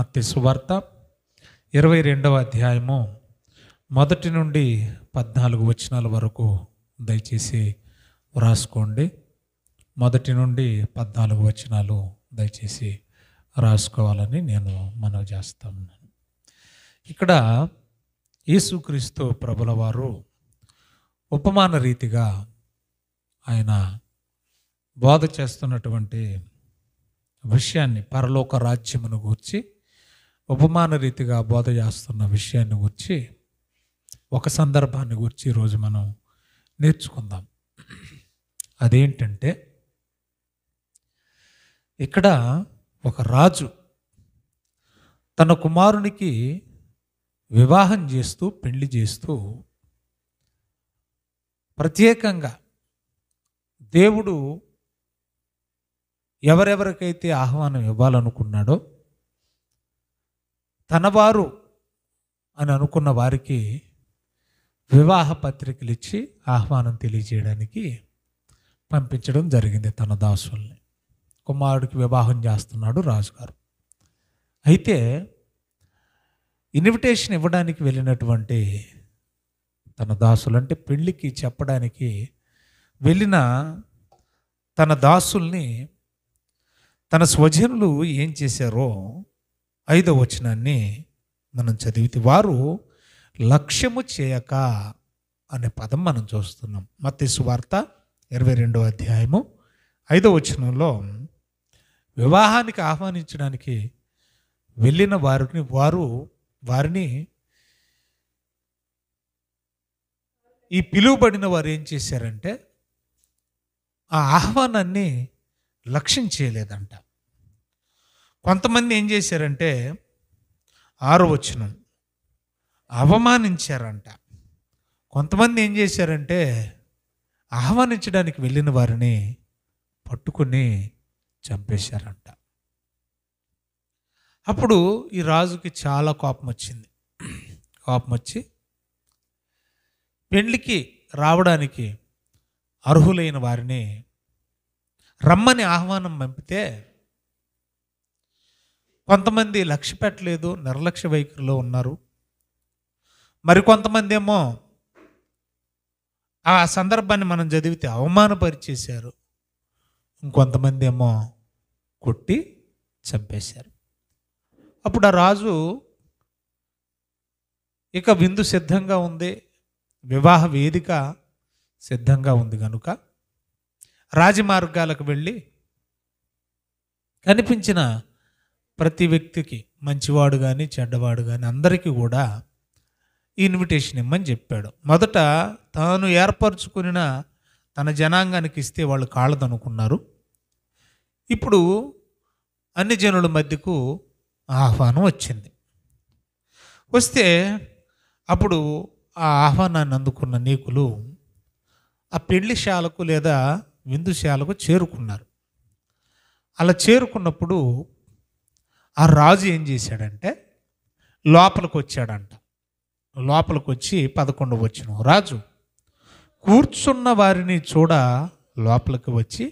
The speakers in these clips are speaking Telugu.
మత్తయి సువార్త 22వ అధ్యాయము 1 నుండి 14 వచనాల వరకు దయచేసి రాసుకోండి. 1 నుండి 14 వచనాలు దయచేసి రాసుకోవాలని నేను మనవి చేస్తా ఉన్నాను. ఇక్కడ యేసుక్రీస్తు ప్రభుల వారు ఉపమాన రీతిగా ఆయన బోధ చేస్తున్నటువంటి విషయాన్ని, పరలోక రాజ్యమును గూర్చి ఉపమాన రీతిగా బోధ చేస్తున్న విషయాన్ని గూర్చి ఒక సందర్భాన్ని గూర్చి ఈరోజు మనం నేర్చుకుందాం. అదేంటంటే, ఇక్కడ ఒక రాజు తన కుమారునికి వివాహం చేస్తూ, పెళ్లి చేస్తూ, ప్రత్యేకంగా దేవుడు ఎవరెవరికైతే ఆహ్వానం ఇవ్వాలనుకున్నాడో, తనవారు అని అనుకున్న వారికి వివాహ పత్రికలు ఇచ్చి ఆహ్వానం తెలియజేయడానికి పంపించడం జరిగింది. తన దాసుల్ని కుమారుడికి వివాహం చేస్తున్నాడు రాజుగారు. అయితే ఇన్విటేషన్ ఇవ్వడానికి వెళ్ళినటువంటి తన దాసులు, అంటే పెళ్ళికి చెప్పడానికి వెళ్ళిన తన దాసుల్ని తన స్వజనులు ఏం చేశారో 5వ వచనాన్ని మనం చదివితే, వారు లక్ష్యము చేయక అనే పదం మనం చూస్తున్నాం. మత్తయి సువార్త 22వ అధ్యాయము 5వ వచనంలో వివాహానికి ఆహ్వానించడానికి వెళ్ళిన వారిని ఈ పిలువబడిన వారు ఏం చేశారంటే ఆ ఆహ్వానాన్ని లక్ష్యం చేయలేదంట. కొంతమంది ఏం చేశారంటే 6వ వచనం అవమానించారంట. కొంతమంది ఏం చేశారంటే ఆహ్వానించడానికి వెళ్ళిన వారిని పట్టుకుని చంపేశారంట. అప్పుడు ఈ రాజుకి చాలా కోపం వచ్చింది. కోపం వచ్చి పెళ్ళికి రావడానికి అర్హులైన వారిని రమ్మని ఆహ్వానం పంపితే కొంతమంది లక్ష్య పెట్టలేదు, నిర్లక్ష్య వైఖరిలో ఉన్నారు. మరికొంతమంది ఏమో ఆ సందర్భాన్ని మనం చదివితే అవమానపరిచేశారు. ఇంకొంతమంది ఏమో కొట్టి చంపేశారు. అప్పుడు ఆ రాజు ఇక విందు సిద్ధంగా ఉంది, వివాహ వేదిక సిద్ధంగా ఉంది కనుక రాజమార్గాలకు వెళ్ళి కనిపించిన ప్రతి వ్యక్తికి, మంచివాడు కానీ చెడ్డవాడు కానీ అందరికీ కూడా ఇన్విటేషన్ ఇమ్మని చెప్పాడు. మొదట తాను ఏర్పరచుకున్న తన జనాంగానికి ఇస్తే వాళ్ళు కాళ్ళదనుకున్నారు. ఇప్పుడు అన్ని జనుల మధ్యకు ఆహ్వానం వచ్చింది. వస్తే అప్పుడు ఆ ఆహ్వానాన్ని అందుకున్న నీకులు ఆ పెళ్లిశాలకు లేదా విందుశాలకు చేరుకున్నారు. అలా చేరుకున్నప్పుడు ఆ రాజు ఏం చేశాడంటే లోపలికి వచ్చాడంట. లోపలికి వచ్చి 11వ వచనం, రాజు కూర్చున్న వారిని చూడ లోపలికి వచ్చి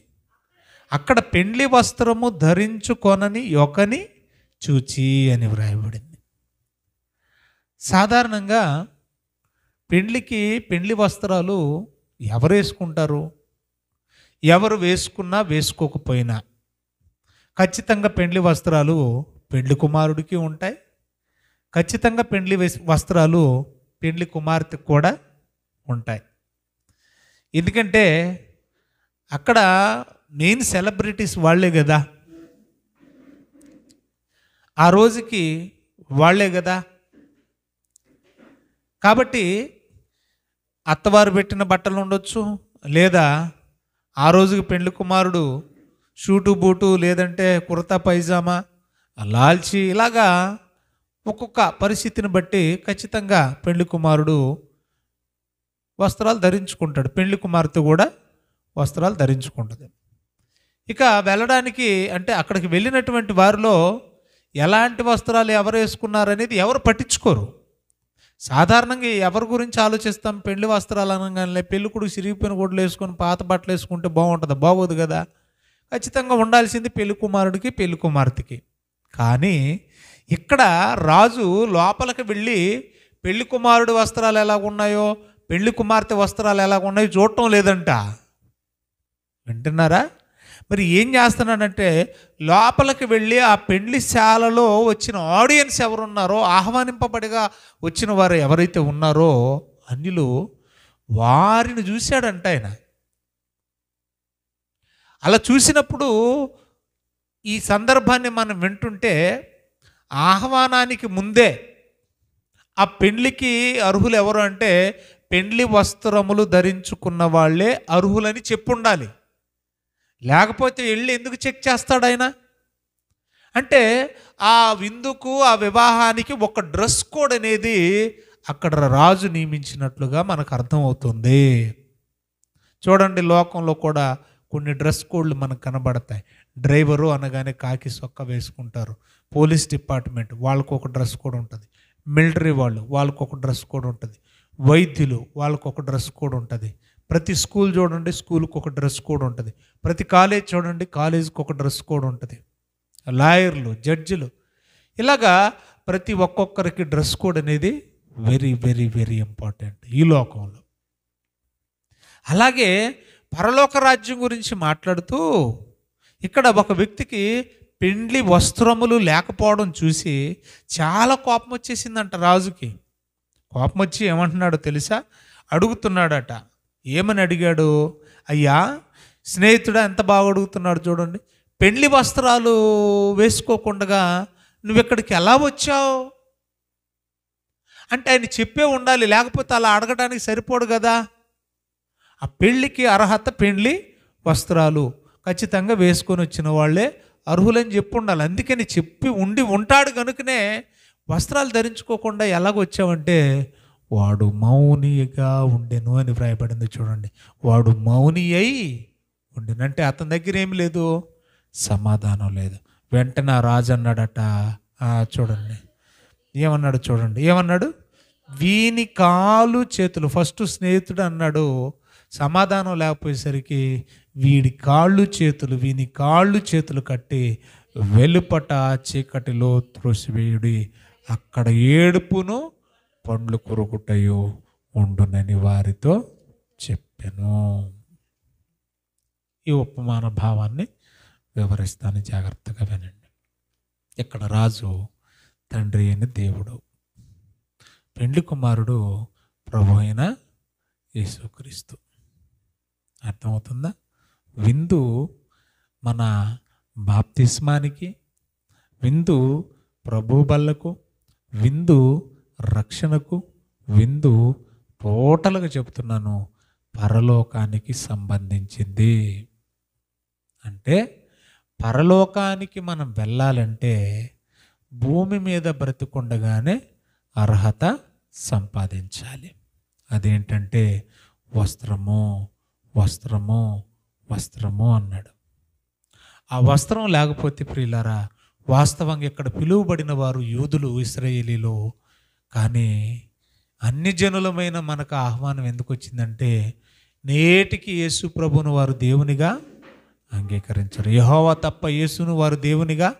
అక్కడ పెండ్లి వస్త్రము ధరించుకొనని ఒకని చూచి అని వ్రాయబడింది. సాధారణంగా పెండ్లికి పెండ్లి వస్త్రాలు ఎవరు వేసుకుంటారు? ఎవరు వేసుకున్నా వేసుకోకపోయినా ఖచ్చితంగా పెండ్లి వస్త్రాలు పెండ్లి కుమారుడికి ఉంటాయి. ఖచ్చితంగా పెండ్లి వస్త్రాలు పెండ్లి కుమార్తెకు కూడా ఉంటాయి. ఎందుకంటే అక్కడ మెయిన్ సెలబ్రిటీస్ వాళ్ళే కదా, ఆ రోజుకి వాళ్ళే కదా. కాబట్టి అత్తవారు పెట్టిన బట్టలు ఉండొచ్చు, లేదా ఆ రోజుకి పెండ్లి కుమారుడు షూటు బూటు లేదంటే కుర్తా పైజామా, లాల్చి, ఇలాగా ఒక్కొక్క పరిస్థితిని బట్టి ఖచ్చితంగా పెండ్లి కుమారుడు వస్త్రాలు ధరించుకుంటాడు, పెండ్లి కుమార్తె కూడా వస్త్రాలు ధరించుకుంటుంది. ఇక వెళ్ళడానికి అంటే అక్కడికి వెళ్ళినటువంటి వారిలో ఎలాంటి వస్త్రాలు ఎవరు వేసుకున్నారనేది ఎవరు పట్టించుకోరు. సాధారణంగా ఎవరి గురించి ఆలోచిస్తాం? పెళ్లి వస్త్రాలు అనగానే పెళ్ళికొడుకు సిరిగిపోయిన గుడ్లు వేసుకొని పాత బట్టలు వేసుకుంటే బాగుంటుంది, బాగోదు కదా. ఖచ్చితంగా ఉండాల్సింది పెళ్లి కుమారుడికి పెళ్లి కుమార్తెకి. కానీ ఇక్కడ రాజు లోపలికి వెళ్ళి పెళ్లి కుమారుడి వస్త్రాలు ఎలాగున్నాయో, పెళ్లి కుమార్తె వస్త్రాలు ఎలాగున్నాయో చూడటం లేదంట. వింటున్నారా? మరి ఏం చేస్తున్నాడంటే లోపలికి వెళ్ళి ఆ పెళ్లిశాలలో వచ్చిన ఆడియన్స్ ఎవరున్నారో, ఆహ్వానింపబడిగా వచ్చిన వారు ఎవరైతే ఉన్నారో అన్యులు, వారిని చూశాడంట ఆయన. అలా చూసినప్పుడు ఈ సందర్భాన్ని మనం వింటుంటే ఆహ్వానానికి ముందే ఆ పెండ్లికి అర్హులు ఎవరు అంటే పెండ్లి వస్త్రములు ధరించుకున్న వాళ్ళే అర్హులని చెప్పుండాలి. లేకపోతే వెళ్ళి ఎందుకు చెక్ చేస్తాడు ఆయన? అంటే ఆ విందుకు, ఆ వివాహానికి ఒక డ్రెస్ కోడ్ అనేది అక్కడ రాజు నియమించినట్లుగా మనకు అర్థమవుతుంది. చూడండి, లోకంలో కూడా కొన్ని డ్రెస్ కోడ్లు మనకు కనబడతాయి. డ్రైవరు అనగానే కాకి సొక్క వేసుకుంటారు. పోలీస్ డిపార్ట్మెంట్ వాళ్ళకు ఒక డ్రెస్ కోడ్ ఉంటుంది. మిలిటరీ వాళ్ళకు ఒక డ్రెస్ కోడ్ ఉంటుంది. వైద్యులు వాళ్ళకు ఒక డ్రెస్ కోడ్ ఉంటుంది. ప్రతి స్కూల్ చూడండి, స్కూల్కి ఒక డ్రెస్ కోడ్ ఉంటుంది. ప్రతి కాలేజ్ చూడండి, కాలేజీకి ఒక డ్రెస్ కోడ్ ఉంటుంది. లాయర్లు, జడ్జిలు, ఇలాగా ప్రతి ఒక్కొక్కరికి డ్రెస్ కోడ్ అనేది వెరీ వెరీ వెరీ ఇంపార్టెంట్ ఈ లోకంలో. అలాగే పరలోక రాజ్యం గురించి మాట్లాడుతూ ఇక్కడ ఒక వ్యక్తికి పెండ్లి వస్త్రములు లేకపోవడం చూసి చాలా కోపం వచ్చేసిందంట రాజుకి. కోపం వచ్చి ఏమంటున్నాడో తెలుసా? అడుగుతున్నాడట. ఏమని అడిగాడు? అయ్యా, స్నేహితుడా, ఎంత బాగా అడుగుతున్నాడు చూడండి. పెండ్లి వస్త్రాలు వేసుకోకుండా నువ్వు ఇక్కడికి ఎలా వచ్చావు అంటే ఆయన చెప్పే ఉండాలి, లేకపోతే అలా అడగడానికి సరిపోడు కదా. ఆ పెళ్ళికి అర్హత పెండ్లి వస్త్రాలు ఖచ్చితంగా వేసుకొని వచ్చిన వాళ్ళే అర్హులని చెప్పి ఉండాలి. అందుకని చెప్పి ఉంటాడు కనుకనే వస్త్రాలు ధరించుకోకుండా ఎలాగొచ్చావంటే వాడు మౌనిగా ఉండెను అని వ్రాయబడింది చూడండి. వాడు మౌని అయి ఉండెనంటే అతని దగ్గర ఏమి లేదు, సమాధానం లేదు. వెంటనే రాజు అన్నాడట, చూడండి ఏమన్నాడు చూడండి, ఏమన్నాడు? వీని కాలు చేతులు, ఫస్ట్ స్నేహితుడు అన్నాడు, సమాధానం లేకపోయేసరికి వీని కాళ్ళు చేతులు కట్టి వెలుపట చీకటిలో త్రోసివేయుడి, అక్కడ ఏడుపును పండ్లు కొరుకుటయో ఉండునని వారితో చెప్పెను. ఈ ఉపమాన భావాన్ని వివరిస్తాను, జాగ్రత్తగా వినండి. ఇక్కడ రాజు తండ్రి అయిన దేవుడు, పెండ్లి కుమారుడు ప్రభు అయిన యేసుక్రీస్తు. అర్థమవుతుందా? విందు మన బాప్తిస్మానికి, విందు ప్రభు బల్లకు, విందు రక్షణకు, విందు టోటల్గా చెప్తున్నాను పరలోకానికి సంబంధించింది. అంటే పరలోకానికి మనం వెళ్ళాలంటే భూమి మీద బ్రతికుండగానే అర్హత సంపాదించాలి. అదేంటంటే వస్త్రము వస్త్రము వస్త్రము అన్నాడు. ఆ వస్త్రం లేకపోతే ప్రియులారా, వాస్తవంగా ఇక్కడ పిలువబడిన వారు యూదులు, ఇశ్రాయేలీలు. కానీ అన్ని జనులమైన మనకు ఆహ్వానం ఎందుకు వచ్చిందంటే నేటికి యేసు ప్రభువును వారు దేవునిగా అంగీకరించరు. యెహోవా తప్ప యేసును వారు దేవునిగా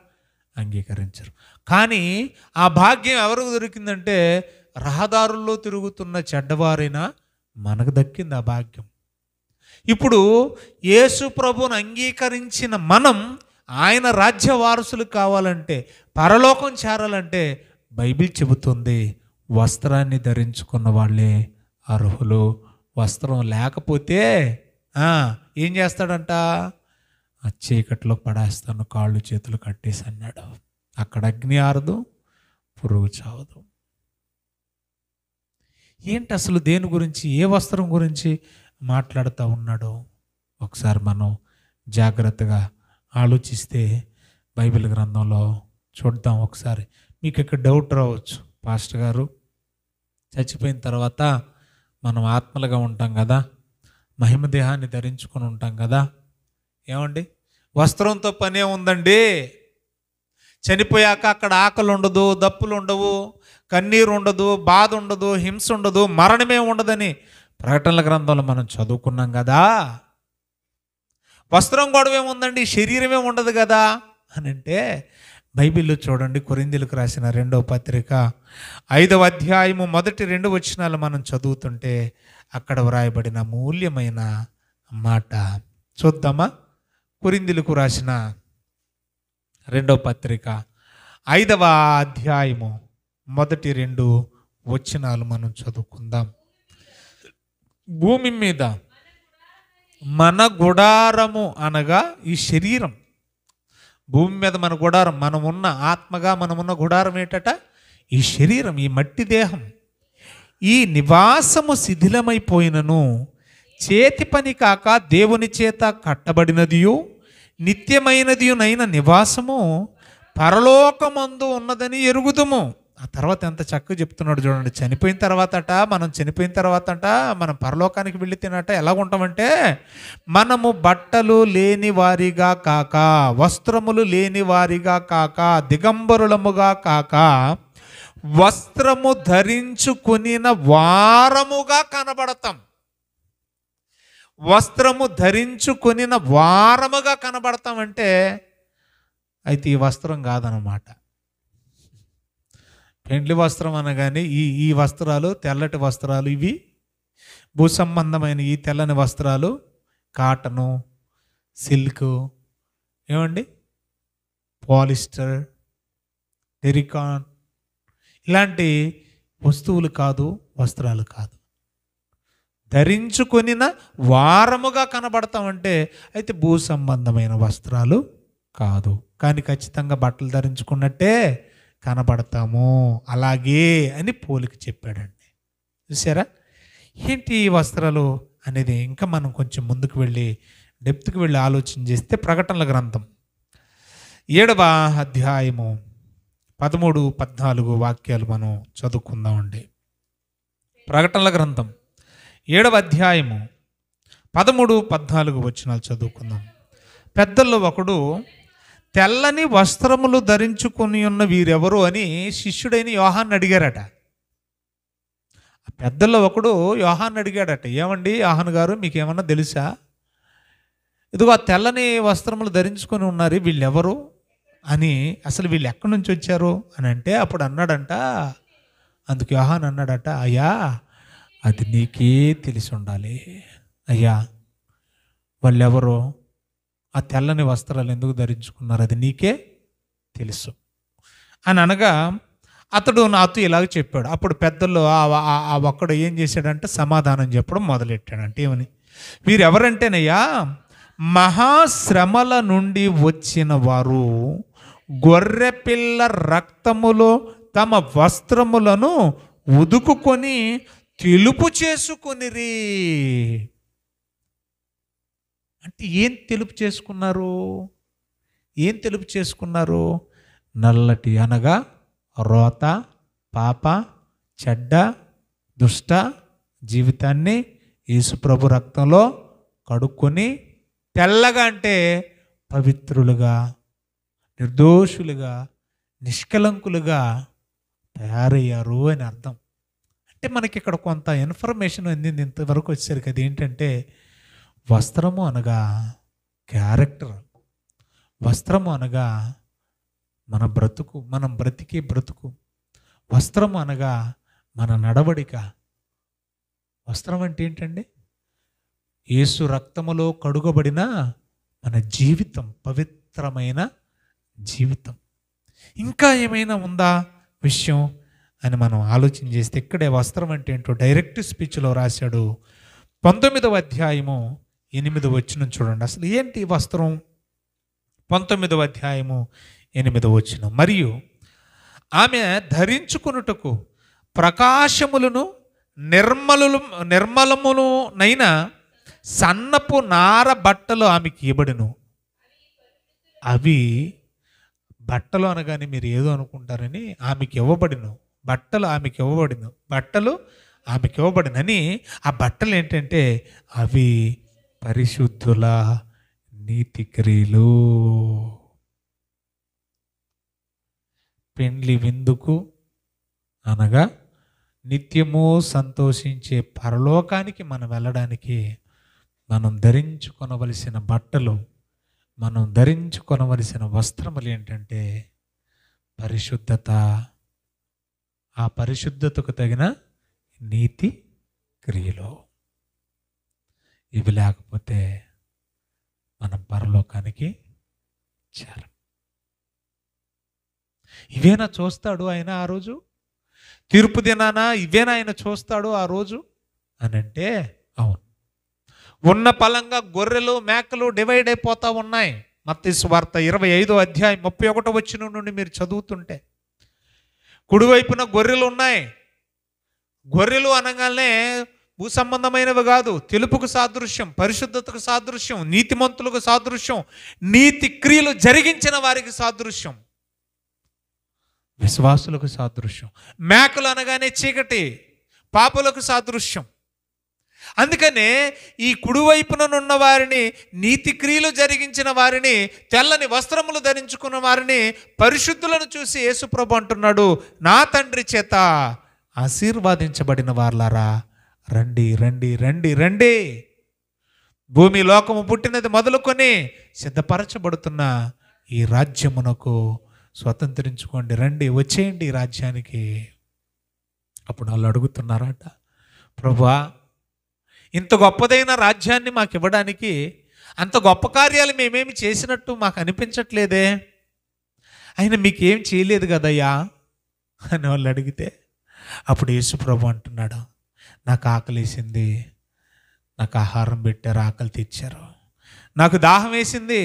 అంగీకరించరు. కానీ ఆ భాగ్యం ఎవరికి దొరికిందంటే రహదారుల్లో తిరుగుతున్న చెడ్డవారైనా మనకు దక్కింది ఆ భాగ్యం. ఇప్పుడు యేసు ప్రభువును అంగీకరించిన మనం ఆయన రాజ్య వారసులు కావాలంటే, పరలోకం చేరాలంటే బైబిల్ చెబుతుంది వస్త్రాన్ని ధరించుకున్న వాళ్ళే అర్హులు. వస్త్రం లేకపోతే ఏం చేస్తాడంట? ఆ చీకట్లో పడేస్తాను, కాళ్ళు చేతులు కట్టేసి అన్నాడు. అక్కడ అగ్ని ఆరదు, పురుగు చావదు. ఏంటి అసలు దేని గురించి, ఏ వస్త్రం గురించి మాట్లాడుతూ ఉన్నాడు? ఒకసారి మనం జాగ్రత్తగా ఆలోచిస్తే బైబిల్ గ్రంథంలో చూద్దాం. ఒకసారి మీకు ఇక్కడ డౌట్ రావచ్చు, పాస్టర్ గారు చచ్చిపోయిన తర్వాత మనం ఆత్మలుగా ఉంటాం కదా, మహిమ దేహాన్ని ధరించుకొని ఉంటాం కదా, ఏమండి వస్త్రంతో పనే ఉందండి. చనిపోయాక అక్కడ ఆకలి ఉండదు, దప్పులు ఉండవు, కన్నీరు ఉండదు, బాధ ఉండదు, హింస ఉండదు, మరణమే ఉండదని ప్రకటనల గ్రంథంలో మనం చదువుకున్నాం కదా. వస్త్రం గొడవేముందండి, శరీరమే ఉండదు కదా అని అంటే బైబిల్లో చూడండి, కొరింథీయులకు రాసిన 2వ పత్రిక 5వ అధ్యాయము మొదటి 2 వచనాలు మనం చదువుతుంటే అక్కడ వ్రాయబడిన మూల్యమైన మాట చూద్దామా? కొరింథీయులకు రాసిన 2వ పత్రిక 5వ అధ్యాయము మొదటి 2 వచనాలు మనం చదువుకుందాం. భూమి మీద మన గుడారము అనగా ఈ శరీరం, భూమి మీద మన గుడారం, మనమున్న ఆత్మగా మనమున్న గుడారం ఏంటట? ఈ శరీరం, ఈ మట్టి దేహం. ఈ నివాసము శిథిలమైపోయినను చేతి పని కాక దేవుని చేత కట్టబడినదియు నిత్యమైనదియునైన నివాసము పరలోకమందు ఉన్నదని ఎరుగుదుము. ఆ తర్వాత ఎంత చక్కగా చెప్తున్నాడు చూడండి. చనిపోయిన తర్వాతట మనం పరలోకానికి వెళ్ళితేనట ఎలా ఉంటామంటే, మనము బట్టలు లేని వారిగా కాక, వస్త్రములు లేని వారిగా కాక, దిగంబరులముగా కాక, వస్త్రము ధరించుకొనిన వారముగా కనబడతాం. వస్త్రము ధరించుకొనిన వారముగా కనబడతామంటే అయితే ఈ వస్త్రం కాదనమాట. పెండ్లి వస్త్రం అనగానే ఈ వస్త్రాలు, తెల్లటి వస్త్రాలు, ఇవి భూసంబంధమైన ఈ తెల్లని వస్త్రాలు కాటను, సిల్క్, ఏమండి, పాలిస్టర్, టెరికాన్, ఇలాంటి వస్తువులు కాదు, వస్త్రాలు కాదు. ధరించుకొనిన వారముగా కనబడతామంటే అయితే భూ సంబంధమైన వస్త్రాలు కాదు, కానీ ఖచ్చితంగా బట్టలు ధరించుకున్నట్టే కనబడతాము. అలాగే అని పోలిక చెప్పాడండి. చూసారా ఏంటి ఈ వస్త్రాలు అనేది? ఇంకా మనం కొంచెం ముందుకు వెళ్ళి డెప్త్కి వెళ్ళి ఆలోచన చేస్తే ప్రకటనల గ్రంథం 7వ అధ్యాయము 13-14 వాక్యాలు మనం చదువుకుందామండి. ప్రకటనల గ్రంథం 7వ అధ్యాయము 13-14 వచనాలు చదువుకుందాం. పెద్దల్లో ఒకడు, తెల్లని వస్త్రములు ధరించుకొని ఉన్న వీరెవరు అని శిష్యుడైన యోహాన్ని అడిగారట. పెద్దల్లో ఒకడు యోహాన్ని అడిగాడట, ఏమండి యోహాను గారు, మీకు ఏమన్నా తెలుసా? ఇదిగో ఆ తెల్లని వస్త్రములు ధరించుకొని ఉన్నారు, వీళ్ళెవరు అని, అసలు వీళ్ళు ఎక్కడి నుంచి వచ్చారు అని అంటే, అప్పుడు అన్నాడంట, అందుకు యోహాన్ అన్నాడట, అయ్యా అది నీకే తెలిసి ఉండాలి అయ్యా, వాళ్ళెవరో, ఆ తెల్లని వస్త్రాలు ఎందుకు ధరించుకున్నారు అది నీకే తెలుసు అని అనగా, అతడు నాతో ఇలాగ చెప్పాడు. అప్పుడు పెద్దల్లో ఆ ఒక్కడు ఏం చేశాడంటే సమాధానం చెప్పడం మొదలెట్టాడంటే, ఏమని? వీరెవరంటేనయ్యా, మహాశ్రమల నుండి వచ్చిన వారు, గొర్రెపిల్ల రక్తములో తమ వస్త్రములను ఉదుకుకొని తెలుపు చేసుకొనిరి. అంటే ఏం తెలుపు చేసుకున్నారు? ఏం తెలుపు చేసుకున్నారు? నల్లటి అనగా రోత, పాప, చెడ్డ, దుష్ట జీవితాన్ని యేసుప్రభు రక్తంలో కడుక్కొని తెల్లగా అంటే పవిత్రులుగా, నిర్దోషులుగా, నిష్కలంకులుగా తయారయ్యారు అని అర్థం. అంటే మనకి ఇక్కడ కొంత ఇన్ఫర్మేషన్ అందింది ఇంతవరకు వచ్చేసరికి. అది ఏంటంటే, వస్త్రము అనగా క్యారెక్టర్, వస్త్రము అనగా మన బ్రతుకు, మనం బ్రతికే బ్రతుకు, వస్త్రము అనగా మన నడవడిక. వస్త్రం అంటే ఏంటండి? యేసు రక్తములో కడుగబడిన మన జీవితం, పవిత్రమైన జీవితం. ఇంకా ఏమైనా ఉందా విషయం అని మనం ఆలోచన చేస్తే, ఇక్కడే వస్త్రం అంటే ఏంటో డైరెక్ట్ స్పీచ్లో రాశాడు. 19వ అధ్యాయము 8వ వచనం చూడండి. అసలు ఏంటి వస్త్రం? 19వ అధ్యాయము 8వ వచనం. మరియు ఆమె ధరించుకొనుటకు ప్రకాశములను నిర్మలమునైన సన్నపు నార బట్టలు ఆమెకి ఇవ్వబడును. అవి బట్టలు అనగానే మీరు ఏదో అనుకుంటారని, ఆమెకి ఇవ్వబడిను బట్టలు, ఆమెకి ఇవ్వబడిను బట్టలు, ఆమెకి ఇవ్వబడినని. ఆ బట్టలు ఏంటంటే అవి పరిశుద్ధుల నీతి క్రియలు. పెండ్లి విందుకు అనగా నిత్యము సంతోషించే పరలోకానికి మనం వెళ్ళడానికి మనం ధరించుకొనవలసిన బట్టలు, మనం ధరించుకొనవలసిన వస్త్రములు ఏంటంటే పరిశుద్ధత, ఆ పరిశుద్ధతకు తగిన నీతి క్రియలు. ఇవి లేకపోతే మనం పరలోకానికి చేరం. ఇవేనా చూస్తాడు ఆయన ఆ రోజు? తీర్పు దినాన ఇవేనా ఆయన చూస్తాడు ఆ రోజు అని అంటే అవును. ఉన్న పలంగా గొర్రెలు మేకలు డివైడ్ అయిపోతా ఉన్నాయి. మత్తయి సువార్త 25వ అధ్యాయం 31వ వచనం నుండి మీరు చదువుతుంటే, కుడివైపున గొర్రెలు ఉన్నాయి. గొర్రెలు అనగానే భూ సంబంధమైనవి కాదు, తెలుపుకు సాదృశ్యం, పరిశుద్ధతకు సాదృశ్యం, నీతిమంతులకు సాదృశ్యం, నీతి క్రియలు జరిగించిన వారికి సాదృశ్యం, విశ్వాసులకు సాదృశ్యం. మేకలు అనగానే చీకటి, పాపులకు సాదృశ్యం. అందుకనే ఈ కుడివైపుననున్న వారిని, నీతి క్రియలు జరిగించిన వారిని, తెల్లని వస్త్రములు ధరించుకున్న వారిని, పరిశుద్ధులను చూసి యేసుప్రభు అంటున్నాడు, నా తండ్రి చేత ఆశీర్వాదించబడిన వార్లారా, రండి రండి రండి రండి. భూమి లోకము పుట్టినది మొదలుకొని సిద్ధపరచబడుతున్న ఈ రాజ్యమునకు స్వతంత్రించుకోండి, రండి, వచ్చేయండి ఈ రాజ్యానికి. అప్పుడు వాళ్ళు అడుగుతున్నారట, ప్రభువా, ఇంత గొప్పదైన రాజ్యాన్ని మాకు ఇవ్వడానికి అంత గొప్ప కార్యాలు మేమేమి చేసినట్టు మాకు అనిపించట్లేదే, ఆయన మీకేం చేయలేదు కదయ్యా అని వాళ్ళు అడిగితే, అప్పుడు యేసు ప్రభు అంటున్నాడు, నాకు ఆకలేసింది, నాకు ఆహారం పెట్టారు, ఆకలి తెచ్చారు. నాకు దాహం వేసింది,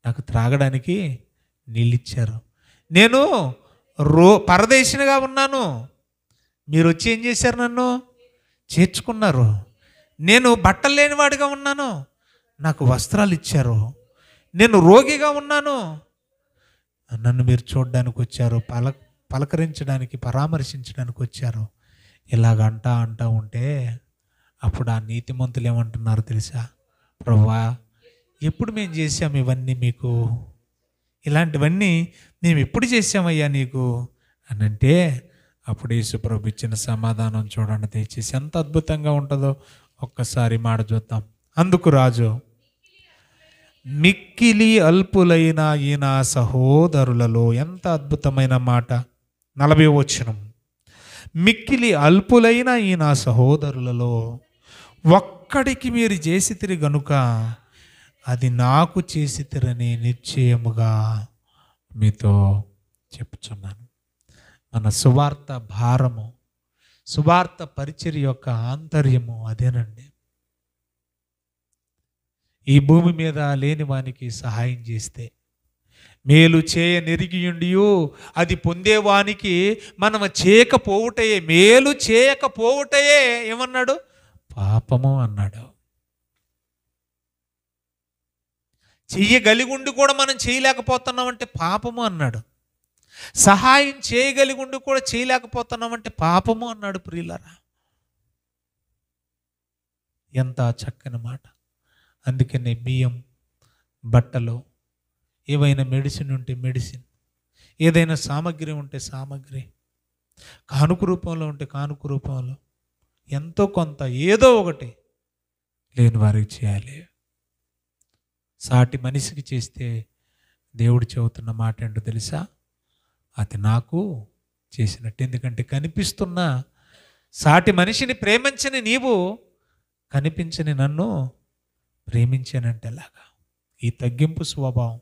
నాకు త్రాగడానికి నీళ్ళు ఇచ్చారు. నేను పరదేశినిగా ఉన్నాను, మీరు వచ్చి ఏం చేశారు, నన్ను చేర్చుకున్నారు. నేను బట్టలు లేనివాడిగా ఉన్నాను, నాకు వస్త్రాలు ఇచ్చారు. నేను రోగిగా ఉన్నాను, నన్ను మీరు చూడడానికి వచ్చారు, పలకరించడానికి, పరామర్శించడానికి వచ్చారు. ఇలాగంటా ఉంటే అప్పుడు ఆ నీతిమంతులు ఏమంటున్నారు తెలుసా, ప్రభువా, ఎప్పుడు మేము చేసాము ఇవన్నీ మీకు, ఇలాంటివన్నీ మేము ఎప్పుడు చేసామయ్యా నీకు అని అంటే, అప్పుడు యేసుప్రభు ఇచ్చిన సమాధానం చూడండి దయచేసి, ఎంత అద్భుతంగా ఉంటుందో ఒక్కసారి మాట చూద్దాం. అందుకు రాజు, మిక్కిలి అల్పులైన ఈయన సహోదరులలో, ఎంత అద్భుతమైన మాట, 40వ వచనం, మిక్కిలి అల్పులైన ఈయన సహోదరులలో ఒక్కడికి మీరు చేసితిరి గనుక అది నాకు చేసితిరని నిశ్చయముగా మీతో చెప్పుచున్నాను. మన సువార్త భారము, సువార్త పరిచర్య యొక్క ఆంతర్యము అదేనండి. ఈ భూమి మీద లేని వానికి సహాయం చేస్తే, మేలు చేయ నెరిగియుండియు అది పొందేవానికి మనము చేయకపోవుటయే, మేలు చేయకపోవుటయే ఏమన్నాడు, పాపము అన్నాడు. చెయ్యగలిగుండి కూడా మనం చేయలేకపోతున్నామంటే పాపము అన్నాడు. సహాయం చేయగలిగుండి కూడా చేయలేకపోతున్నామంటే పాపము అన్నాడు. ప్రియులారా, ఎంత చక్కని మాట. అందుకనే బియ్యం, బట్టలు, ఏవైనా మెడిసిన్ ఉంటే మెడిసిన్, ఏదైనా సామగ్రి ఉంటే సామగ్రి, కానుక రూపంలో ఉంటే కానుక రూపంలో ఎంతో కొంత ఏదో ఒకటి లేని వారికి చేయాలి. సాటి మనిషికి చేస్తే దేవుడు చెబుతున్న మాట ఏంటో తెలుసా, అది నాకు చేసినట్టు. ఎందుకంటే కనిపిస్తున్న సాటి మనిషిని ప్రేమించని నీవు కనిపించని నన్ను ప్రేమించానంటే ఎలాగా? ఈ తగ్గింపు స్వభావం,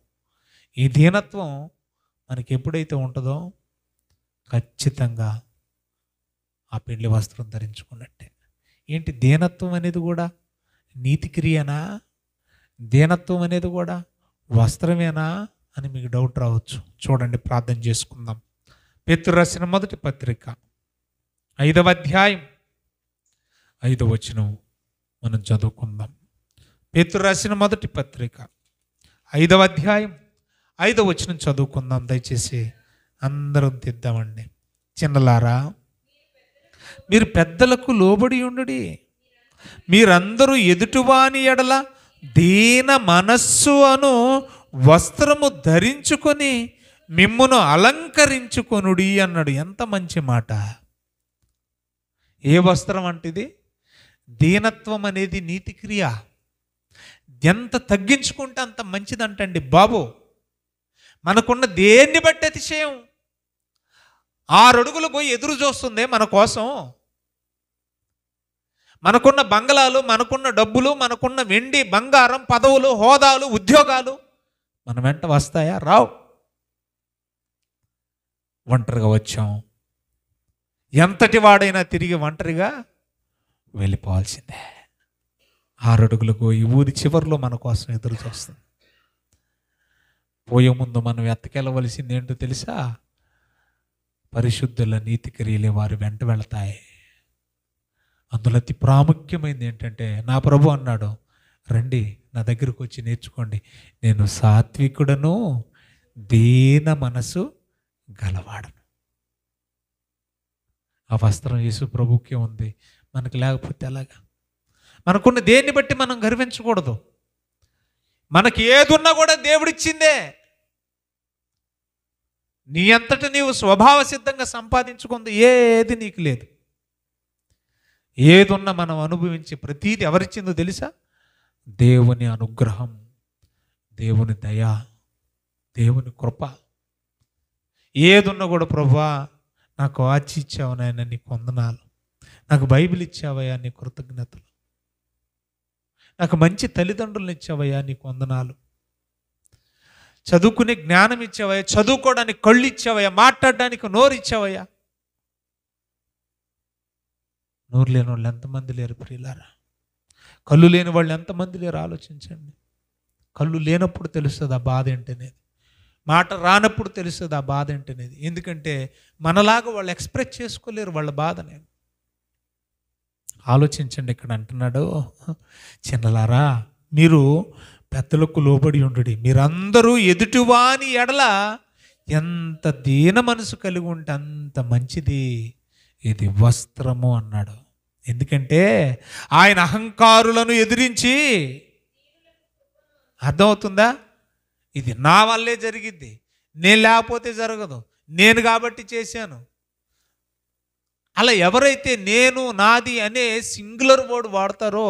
ఈ దీనత్వం మనకి ఎప్పుడైతే ఉంటుందో ఖచ్చితంగా ఆ పెళ్లి వస్త్రం ధరించుకున్నట్టే. ఏంటి దీనత్వం అనేది కూడా నీతి క్రియనా? దీనత్వం అనేది కూడా వస్త్రమేనా అని మీకు డౌట్ రావచ్చు. చూడండి, ప్రార్థన చేసుకుందాం. పేతురు రాసిన మొదటి పత్రిక 5వ అధ్యాయం 5వ వచనం మనం చదువుకుందాం. పేతురు రాసిన మొదటి పత్రిక 5వ అధ్యాయం 5వ వచనం చదువుకుందాం. దయచేసి అందరం తిద్దామండి. చిన్నలారా, మీరు పెద్దలకు లోబడి ఉండుడి, మీరందరూ ఎదుటివాని ఎడల దీన మనస్సు అను వస్త్రము ధరించుకొని మిమ్మును అలంకరించుకొనుడి అన్నాడు. ఎంత మంచి మాట. ఏ వస్త్రం అంటిది? దీనత్వం అనేది నీతి క్రియ. ఎంత తగ్గించుకుంటే అంత మంచిదంటండి బాబు. మనకున్న దేన్ని బట్టి అతిశయం? 6 అడుగులు పోయి ఎదురు చూస్తుంది మన కోసం. మనకున్న బంగళాలు, మనకున్న డబ్బులు, మనకున్న వెండి బంగారం, పదవులు, హోదాలు, ఉద్యోగాలు మన వెంట వస్తాయా? రావు. ఒంటరిగా వచ్చాం. ఎంతటి వాడైనా తిరిగి ఒంటరిగా వెళ్ళిపోవాల్సిందే. 6 అడుగులకు ఈ ఊరి చివరిలో మన కోసం ఎదురు చూస్తుంది. పోయే ముందు మనం ఎత్తకెళ్ళవలసింది ఏంటో తెలుసా? పరిశుద్ధుల నీతి క్రియలే వారి వెంట వెళతాయి. అందులో అతి ప్రాముఖ్యమైనది ఏంటంటే, నా ప్రభు అన్నాడు, రండి నా దగ్గరకు వచ్చి నేర్చుకోండి, నేను సాత్వికుడను దీన మనసు గలవాడను. ఆ వస్త్రం యేసు ప్రభుకే ఉంది, మనకు లేకపోతే ఎలాగా? మనకున్న దేన్ని బట్టి మనం గర్వించకూడదు. మనకి ఏదున్నా కూడా దేవుడిచ్చిందే. నీ అంతట నీవు స్వభావ సిద్ధంగా సంపాదించుకుంది ఏది నీకు లేదు. ఏదున్నా మనం అనుభవించి ప్రతీది ఎవరిచ్చిందో తెలుసా? దేవుని అనుగ్రహం, దేవుని దయ, దేవుని కృప. ఏదున్నా కూడా ప్రభువా నాకు వాచి ఇచ్చావు నాయన, నీ వందనాలు. నాకు బైబిల్ ఇచ్చావయ్యా, నీ కృతజ్ఞతలు. నాకు మంచి తల్లిదండ్రులను ఇచ్చావయ్యా, నీకు వందనాలు. చదువుకునే జ్ఞానం ఇచ్చావయ్యా, చదువుకోవడానికి కళ్ళు ఇచ్చావయ్యా, మాట్లాడడానికి నోరు ఇచ్చావయ్యా. నోరు లేని వాళ్ళు ఎంతమంది లేరు ప్రియులారా? కళ్ళు లేని వాళ్ళు ఎంతమంది లేరు? ఆలోచించండి. కళ్ళు లేనప్పుడు తెలుస్తుంది ఆ బాధ ఏంటనేది. మాట రానప్పుడు తెలుస్తుంది ఆ బాధ ఏంటనేది. ఎందుకంటే మనలాగా వాళ్ళు ఎక్స్ప్రెస్ చేసుకోలేరు వాళ్ళ బాధని. ఆలోచించండి. ఇక్కడ అంటున్నాడు, చిన్నలారా మీరు పెద్దలకు లోబడి ఉండుడి, మీరందరూ ఎదుటివాని ఎడల ఎంత దీన మనసు కలిగి ఉంటే అంత మంచిది, ఇది వస్త్రము అన్నాడు. ఎందుకంటే ఆయన అహంకారులను ఎదిరించి, అర్థమవుతుందా? ఇది నా వల్లే జరిగిద్ది, నేను లేకపోతే జరగదు, నేను కాబట్టి చేశాను. అలా ఎవరైతే నేను నాది అనే సింగులర్ వర్డ్ వాడతారో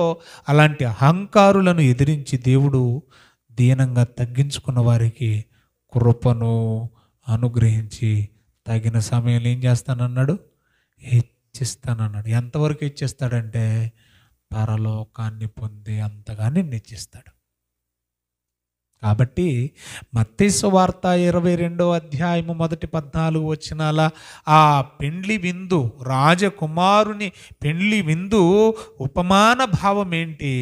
అలాంటి అహంకారులను ఎదిరించి దేవుడు దీనంగా తగ్గించుకున్న వారికి కృపను అనుగ్రహించి తగిన సమయంలో ఏం చేస్తానన్నాడు? హెచ్చిస్తానన్నాడు. ఎంతవరకు హెచ్చిస్తాడంటే పరలోకాన్ని పొందే అంతగానే హెచ్చిస్తాడు. కాబట్టి మత్తయి సువార్త 22వ అధ్యాయము 1-14 వచనాల ఆ పెండ్లి విందు, రాజకుమారుని పెండ్లి విందు ఉపమాన భావం ఏంటి,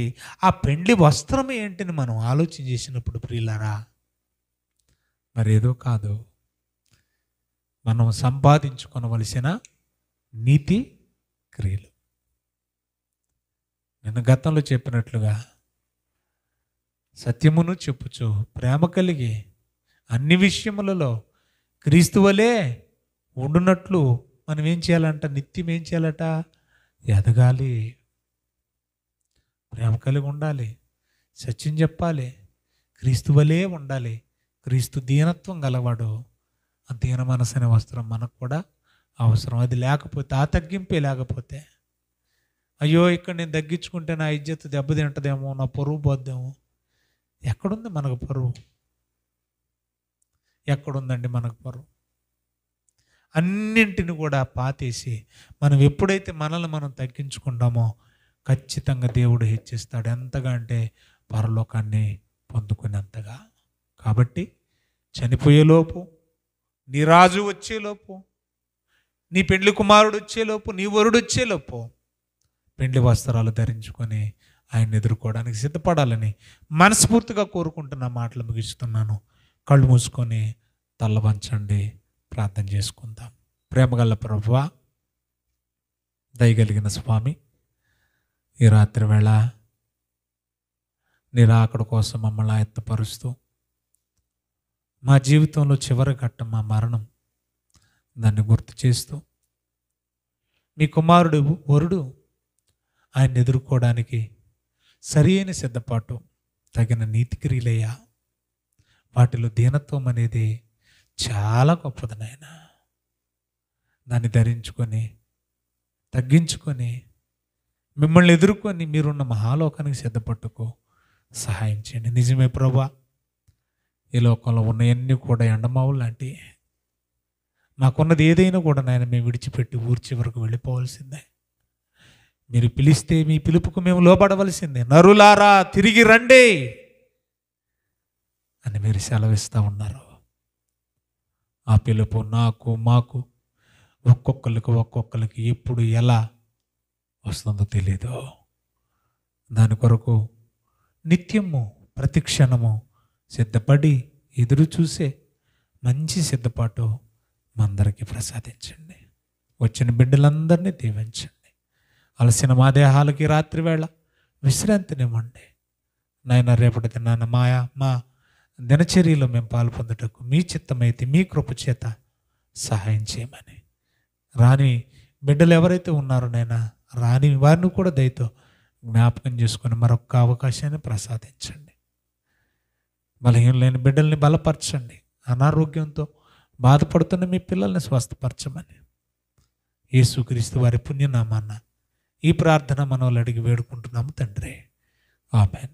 ఆ పెండ్లి వస్త్రం ఏంటిని మనం ఆలోచన చేసినప్పుడు ప్రియులారా, మరేదో కాదు, మనం సంపాదించుకోవలసిన నీతి క్రియలు. నేను గతంలో చెప్పినట్లుగా సత్యమును చెప్పుచు ప్రేమ కలిగి అన్ని విషయములలో క్రీస్తు వలె ఉండునట్లు మనం ఏం చేయాలంట? నిత్యం ఏం చేయాలట? ఎదగాలి, ప్రేమ కలిగి ఉండాలి, సత్యం చెప్పాలి, క్రీస్తు వలె ఉండాలి. క్రీస్తు దీనత్వం గలవాడు. ఆ దీన మనసు అనే వస్త్రం మనకు కూడా అవసరం. అది లేకపోతే, ఆ తగ్గింపే లేకపోతే, అయ్యో ఇక్కడ నేను తగ్గించుకుంటే నా ఇజ్జత్ దెబ్బతింటదేమో, నా పరువు పోద్దేమో. ఎక్కడుంది మనకు పరువు? ఎక్కడుందండి మనకు పరువు? అన్నింటిని కూడా పాతేసి మనం ఎప్పుడైతే మనల్ని మనం తగ్గించుకుంటామో ఖచ్చితంగా దేవుడు హెచ్చిస్తాడు. ఎంతగా అంటే పరలోకాన్ని పొందుకునేంతగా. కాబట్టి చనిపోయేలోపు, నీ రాజు వచ్చేలోపు, నీ పెండ్లి కుమారుడు వచ్చేలోపు, నీ వరుడు వచ్చేలోపు పెండ్లి వస్త్రాలు ధరించుకొని ఆయన ఎదుర్కోవడానికి సిద్ధపడాలని మనస్ఫూర్తిగా కోరుకుంటున్న మాటలు ముగిస్తున్నాను. కళ్ళు మూసుకొని తల్ల వంచండి, ప్రార్థన చేసుకుందాం. ప్రేమగల ప్రభువా, దయగలిగిన స్వామి, ఈ రాత్రి వేళ నీ రాకడ కోసం మమ్మల్ని ఆయత్తపరుస్తూ, మా జీవితంలో చివరి ఘట్టం మా మరణం, దాన్ని గుర్తు చేస్తూ, మీ కుమారుడు వరుడు ఆయన్ని ఎదుర్కోవడానికి సరి అయిన సిద్ధపాటు, తగిన నీతి క్రియలయ్యా, వాటిలో దీనత్వం అనేది చాలా గొప్పది నాయన. దాన్ని ధరించుకొని తగ్గించుకొని మిమ్మల్ని ఎదుర్కొని మీరున్న మహాలోకానికి సిద్ధపట్టుకో సహాయం చేయండి. నిజమే ప్రభువా, ఈ లోకంలో ఉన్నవన్నీ కూడా ఎండమావులు లాంటి, మాకున్నది ఏదైనా కూడా నాయన మేము విడిచిపెట్టి ఊరి చివరకు వెళ్ళిపోవలసిందే. మీరు పిలిస్తే మీ పిలుపుకు మేము లోబడవలసిందే. నరులారా తిరిగి రండి అని మీరు సెలవిస్తూ ఉన్నారు. ఆ పిలుపు నాకు మాకు ఒక్కొక్కరికి ఎప్పుడు ఎలా వస్తుందో తెలీదు. దాని కొరకు నిత్యము ప్రతి క్షణము సిద్ధపడి ఎదురు చూసే మంచి సిద్ధపాటు మా అందరికీ ప్రసాదించండి. వచ్చిన బిడ్డలందరినీ దీవించండి. అలసిన మా దేహాలకి రాత్రి వేళ విశ్రాంతినివ్వండి నాయన. రేపటి దినాన మా దినచర్యలో మేము పాల్పొందుటకు మీ చిత్తమైతే మీ కృప చేత సహాయం చేయమని, రాని బిడ్డలు ఎవరైతే ఉన్నారో నైనా రాని వారిని కూడా దయతో జ్ఞాపకం చేసుకొని మరొక అవకాశాన్ని ప్రసాదించండి. బలహీన లేని బిడ్డల్ని బలపరచండి. అనారోగ్యంతో బాధపడుతున్న మీ పిల్లల్ని స్వస్థపరచమని యేసుక్రీస్తు వారి పుణ్యనామాన్న ఈ ప్రార్థన మనోళ్ళు అడిగి వేడుకుంటున్నాము తండ్రి. ఆమేన్.